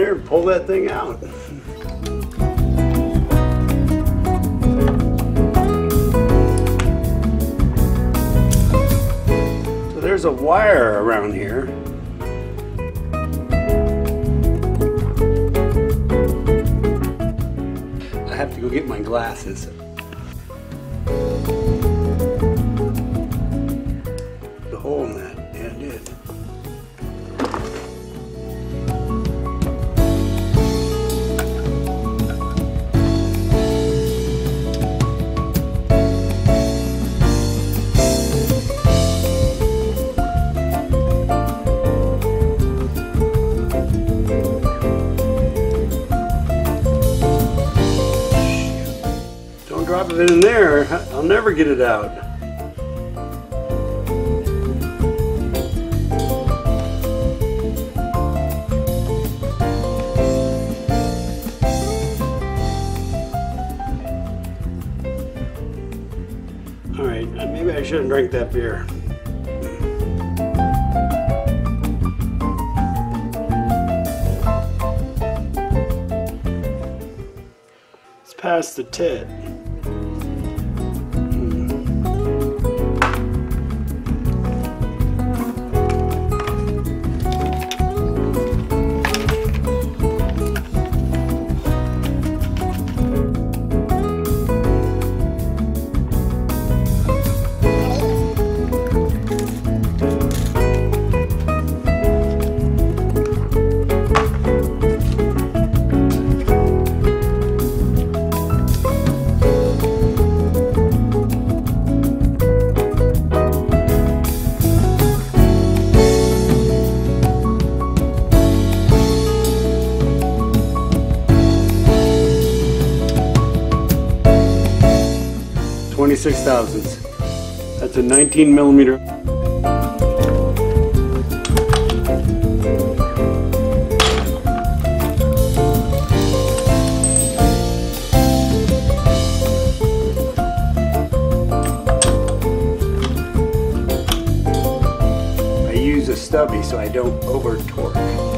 there and pull that thing out. So there's a wire around here. I have to go get my glasses. The hole in that, yeah, it did. Drop it in there, I'll never get it out. Alright, maybe I shouldn't drink that beer. It's past the tit. .26 thousandths. That's a 19 millimeter. I use a stubby so I don't over torque.